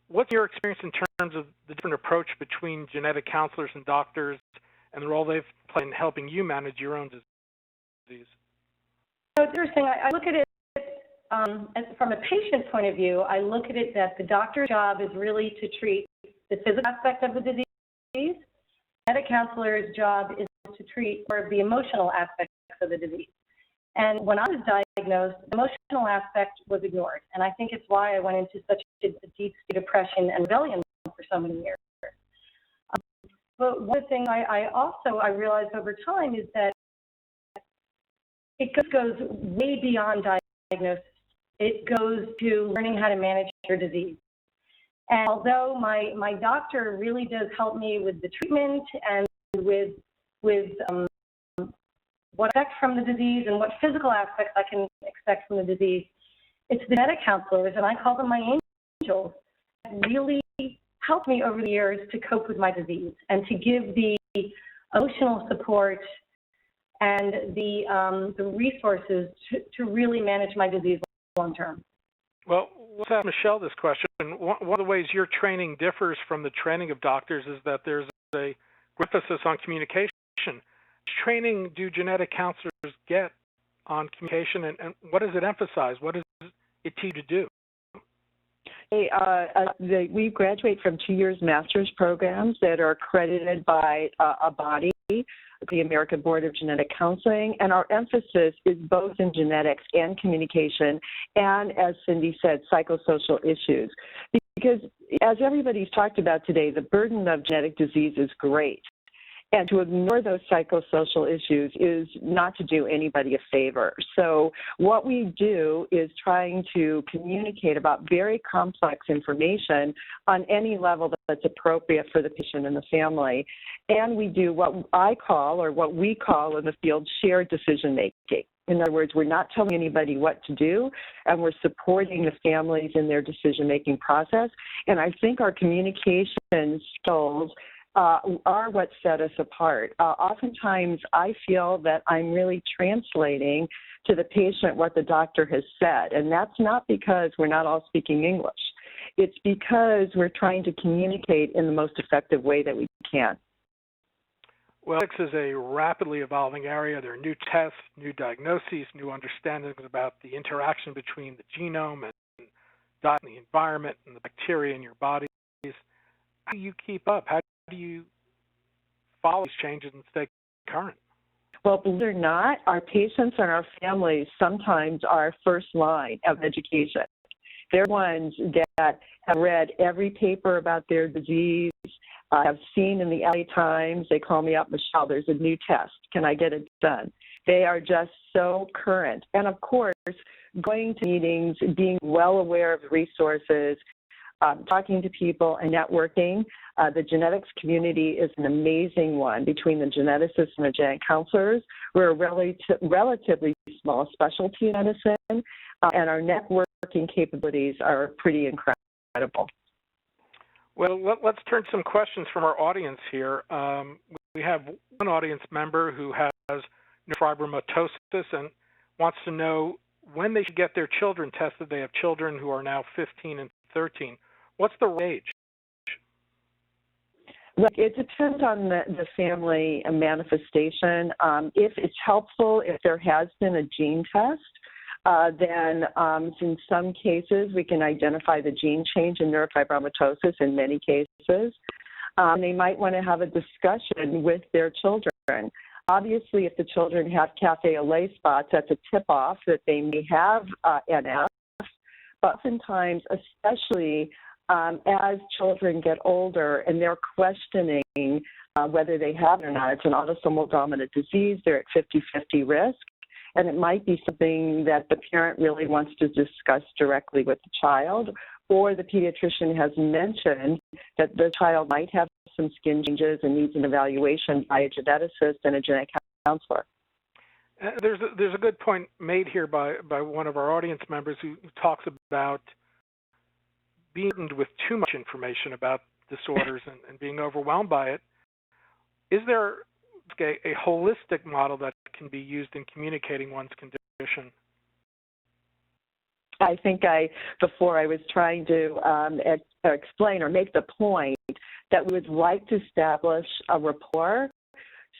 What's your experience in terms of the different approach between genetic counselors and doctors and the role they've played in helping you manage your own disease? So it's interesting. I look at it from a patient point of view. I look at it that the doctor's job is really to treat the physical aspect of the disease. The genetic counselor's job is to treat the emotional aspects of the disease. And when I was diagnosed, the emotional aspect was ignored. And I think it's why I went into such a deep depression and rebellion for so many years. But one thing I realized over time is that it goes way beyond diagnosis. It goes to learning how to manage your disease. And although my doctor really does help me with the treatment and with what effects from the disease and what physical aspects I can expect from the disease, it's the genetic counselors, and I call them my angels, that really helped me over the years to cope with my disease and to give the emotional support and the resources to really manage my disease long term. Well, let's ask Michelle this question. One of the ways your training differs from the training of doctors is that there's a emphasis on communication. Which training do genetic counselors get on communication, and what does it emphasize? What does it teach you to do? We graduate from 2 years master's programs that are accredited by a body, the American Board of Genetic Counseling, and our emphasis is both in genetics and communication, and as Cindy said, psychosocial issues. Because as everybody's talked about today, the burden of genetic disease is great. And to ignore those psychosocial issues is not to do anybody a favor. So what we do is trying to communicate about very complex information on any level that's appropriate for the patient and the family. And we do what I call, or what we call in the field, shared decision making. In other words, we're not telling anybody what to do, and we're supporting the families in their decision-making process. And I think our communication skills are what set us apart. Oftentimes, I feel that I'm really translating to the patient what the doctor has said, and that's not because we're not all speaking English. It's because we're trying to communicate in the most effective way that we can. Well, genetics is a rapidly evolving area. There are new tests, new diagnoses, new understandings about the interaction between the genome and diet and the environment and the bacteria in your bodies. How do you keep up? How do you follow these changes and stay current? Well, believe it or not, our patients and our families sometimes are first line of education. They're ones that have read every paper about their disease, have seen in the LA Times, they call me up, Michelle, there's a new test, can I get it done? They are just so current. And of course, going to meetings, being well aware of resources, talking to people and networking. The genetics community is an amazing one between the geneticists and the genetic counselors. We're a relatively small specialty in medicine, and our networking capabilities are pretty incredible. Well, let's turn to some questions from our audience here. We have one audience member who has neurofibromatosis and wants to know when they should get their children tested. They have children who are now 15 and 13. What's the age? Well, it depends on the family manifestation. If it's helpful, if there has been a gene test, then in some cases we can identify the gene change in neurofibromatosis in many cases. They might want to have a discussion with their children. Obviously, if the children have cafe au lait spots, that's a tip-off that they may have NF. But oftentimes, especially as children get older and they're questioning whether they have it or not, it's an autosomal dominant disease, they're at 50-50 risk. And it might be something that the parent really wants to discuss directly with the child, or the pediatrician has mentioned that the child might have some skin changes and needs an evaluation by a geneticist and a genetic counselor. There's a good point made here by one of our audience members who talks about being burdened with too much information about disorders and being overwhelmed by it. Is there a holistic model that can be used in communicating one's condition? I think before I was trying to explain or make the point that we would like to establish a rapport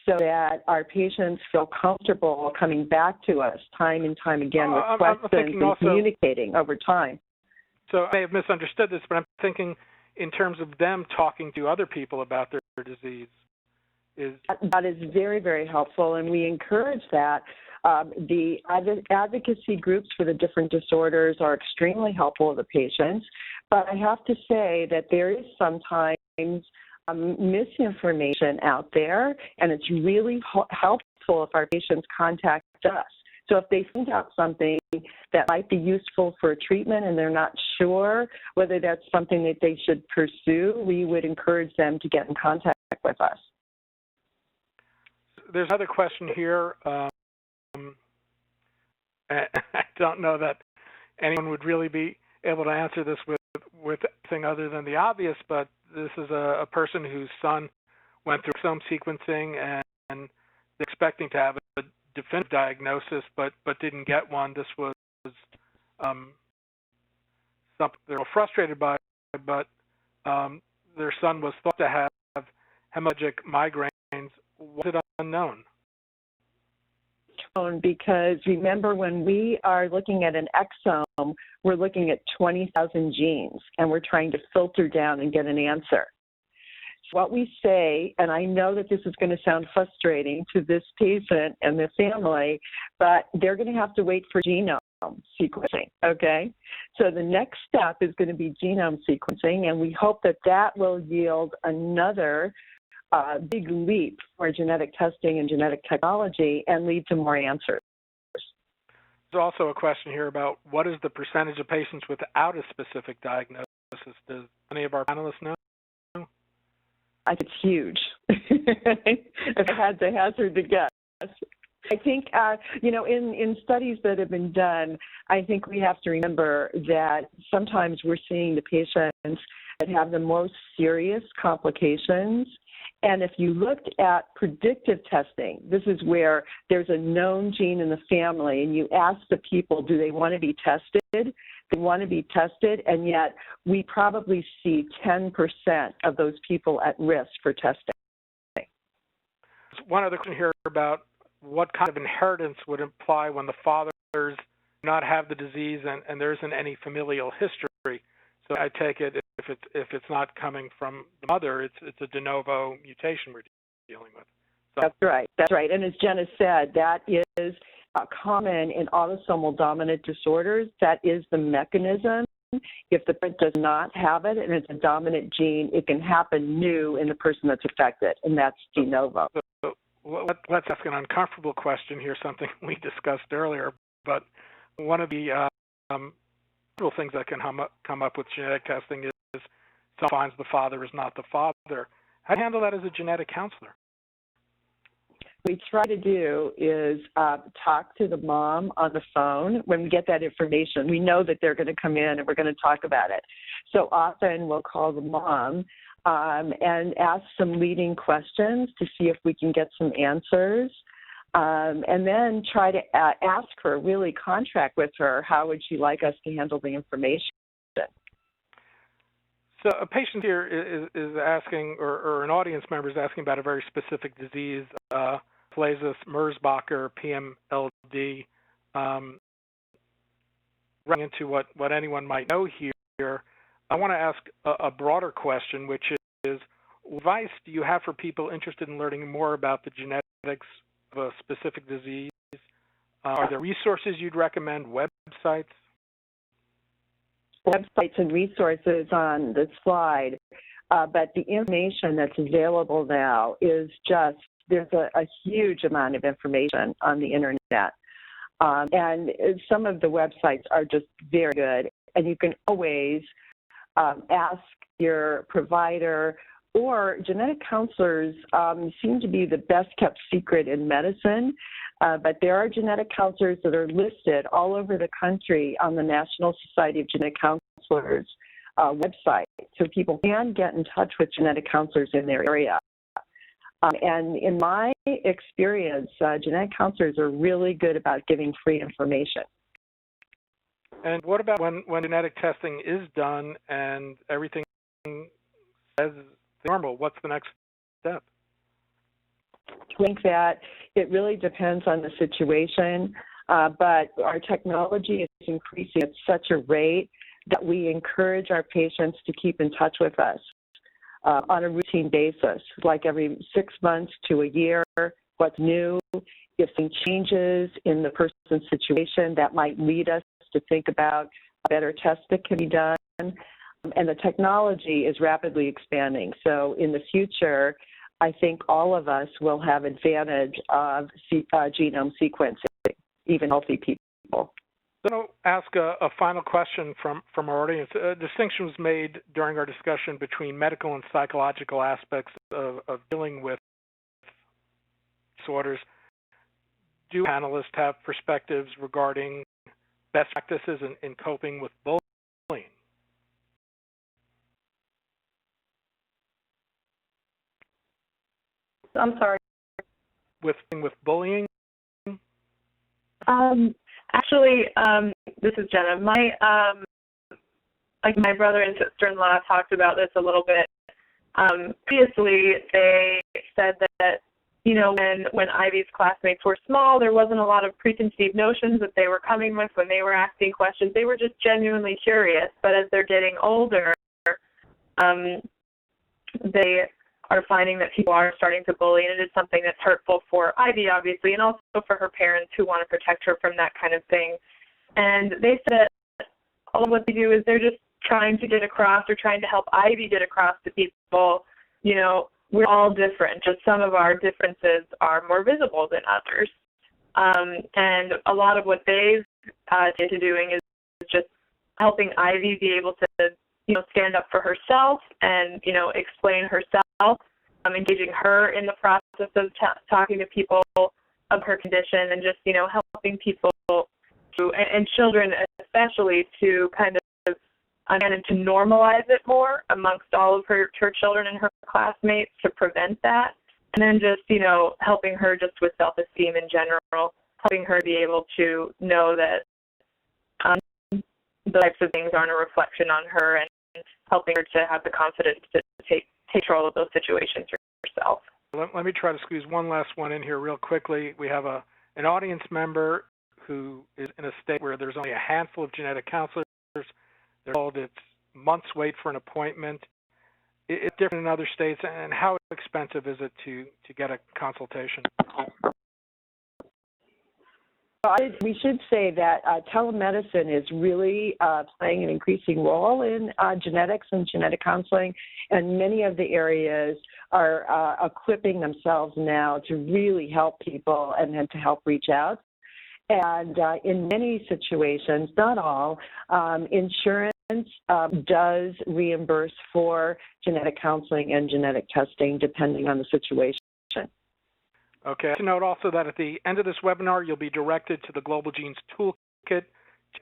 so that our patients feel comfortable coming back to us time and time again with questions and communicating over time. So I may have misunderstood this, but I'm thinking in terms of them talking to other people about their disease. That is very, very helpful, and we encourage that. The advocacy groups for the different disorders are extremely helpful to the patients, but I have to say that there is sometimes misinformation out there, and it's really helpful if our patients contact us. So if they find out something that might be useful for a treatment and they're not sure whether that's something that they should pursue, we would encourage them to get in contact with us. There's another question here. I don't know that anyone would really be able to answer this with anything other than the obvious, but this is a person whose son went through exome sequencing and they're expecting to have a definitive diagnosis, but didn't get one. This was something they're frustrated by, but their son was thought to have hemorrhagic migraines. Was it unknown? Because remember, when we are looking at an exome, we're looking at 20,000 genes, and we're trying to filter down and get an answer. So what we say, and I know that this is going to sound frustrating to this patient and the family, but they're going to have to wait for genome sequencing, okay? So the next step is going to be genome sequencing, and we hope that that will yield another big leap for genetic testing and genetic technology and lead to more answers. There's also a question here about what is the percentage of patients without a specific diagnosis? Does any of our panelists know? I think it's huge. If I had to hazard a guess. I think, in studies that have been done, I think we have to remember that sometimes we're seeing the patients that have the most serious complications. And if you looked at predictive testing, this is where there's a known gene in the family, and you ask the people, do they want to be tested? They want to be tested, and yet we probably see 10% of those people at risk for testing. One other question here about what kind of inheritance would apply when the fathers do not have the disease and there isn't any familial history. So I take it if it's not coming from the mother, it's a de novo mutation we're dealing with. So. That's right. And as Jenna said, that is common in autosomal dominant disorders. That is the mechanism. If the parent does not have it and it's a dominant gene, it can happen new in the person that's affected, and that's de novo. So let's ask an uncomfortable question here, something we discussed earlier, but one of the things that can come up with genetic testing someone finds the father is not the father. How do you handle that as a genetic counselor? What we try to do is talk to the mom on the phone when we get that information. We know that they're going to come in and we're going to talk about it. So often we'll call the mom and ask some leading questions to see if we can get some answers. And then try to ask her, really contract with her, how would she like us to handle the information? So a patient here is asking, or an audience member is asking about a very specific disease, Plazus Merzbacher, PMLD. Running into what anyone might know here, I want to ask a broader question, which is, what advice do you have for people interested in learning more about the genetics of a specific disease? Are there resources you'd recommend, websites? Websites and resources on the slide, but the information that's available now is just, there's a huge amount of information on the internet. And some of the websites are just very good, and you can always ask your provider, or genetic counselors seem to be the best kept secret in medicine, but there are genetic counselors that are listed all over the country on the National Society of Genetic Counselors website, so people can get in touch with genetic counselors in their area. And in my experience, genetic counselors are really good about giving free information. And what about when genetic testing is done and everything says normal? What's the next step? I think that it really depends on the situation, but our technology is increasing at such a rate that we encourage our patients to keep in touch with us on a routine basis, like every 6 months to a year, what's new, if some changes in the person's situation that might lead us to think about a better test that can be done. And the technology is rapidly expanding. So in the future, I think all of us will have advantage of genome sequencing, even healthy people. So I'll ask a final question from our audience. A distinction was made during our discussion between medical and psychological aspects of dealing with disorders. Do panelists have perspectives regarding best practices in coping with bullying? I'm sorry. With bullying? Actually, this is Jenna. My brother and sister-in-law talked about this a little bit. Previously, they said that, you know, when Ivy's classmates were small, there wasn't a lot of preconceived notions that they were coming with when they were asking questions. They were just genuinely curious. But as they're getting older, they are finding that people are starting to bully, and it is something that's hurtful for Ivy, obviously, and also for her parents who want to protect her from that kind of thing. And they said that all of what they do is they're just trying to get across, or trying to help Ivy get across to people, you know, we're all different, just some of our differences are more visible than others. And a lot of what they've into doing is just helping Ivy be able to, you know, stand up for herself and, you know, explain herself, engaging her in the process of talking to people of her condition, and just, you know, helping people to, and children especially, to kind of and to normalize it more amongst all of her children and her classmates to prevent that. And then just, you know, helping her just with self-esteem in general, helping her be able to know that the types of things aren't a reflection on her, and helping her to have the confidence to take control of those situations herself. Let me try to squeeze one last one in here real quickly. We have an audience member who is in a state where there's only a handful of genetic counselors. They're told it's months wait for an appointment. It's different in other states, and how expensive is it to get a consultation? We should say that telemedicine is really playing an increasing role in genetics and genetic counseling, and many of the areas are equipping themselves now to really help people and then to help reach out. And in many situations, not all, insurance does reimburse for genetic counseling and genetic testing depending on the situation. Okay. To note also that at the end of this webinar, you'll be directed to the Global Genes Toolkit.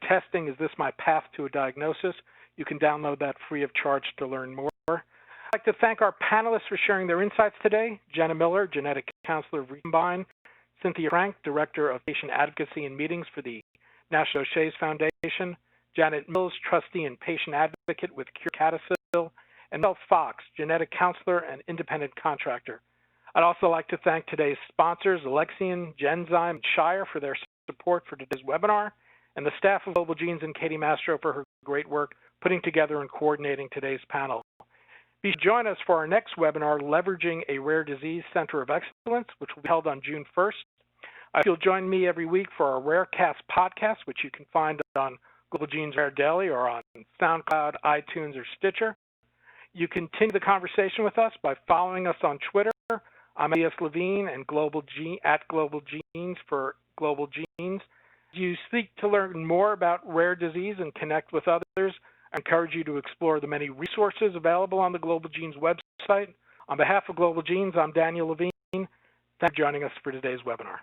Testing, is this my path to a diagnosis? You can download that free of charge to learn more. I'd like to thank our panelists for sharing their insights today. Jenna Miller, Genetic Counselor of Recombine, Cynthia Frank, Director of Patient Advocacy and Meetings for the National O'Shea's Foundation, Janet Mills, Trustee and Patient Advocate with Cure CADASIL, and Mel Fox, Genetic Counselor and Independent Contractor. I'd also like to thank today's sponsors, Alexion, Genzyme, and Shire for their support for today's webinar, and the staff of Global Genes and Katie Mastro for her great work putting together and coordinating today's panel. Be sure to join us for our next webinar, Leveraging a Rare Disease Center of Excellence, which will be held on June 1st. You'll join me every week for our RareCast podcast, which you can find on Global Genes Rare Daily or on SoundCloud, iTunes, or Stitcher. You continue the conversation with us by following us on Twitter. I'm A.S. Levine and at Global Genes for Global Genes. If you seek to learn more about rare disease and connect with others, I encourage you to explore the many resources available on the Global Genes website. On behalf of Global Genes, I'm Daniel Levine. Thanks for joining us for today's webinar.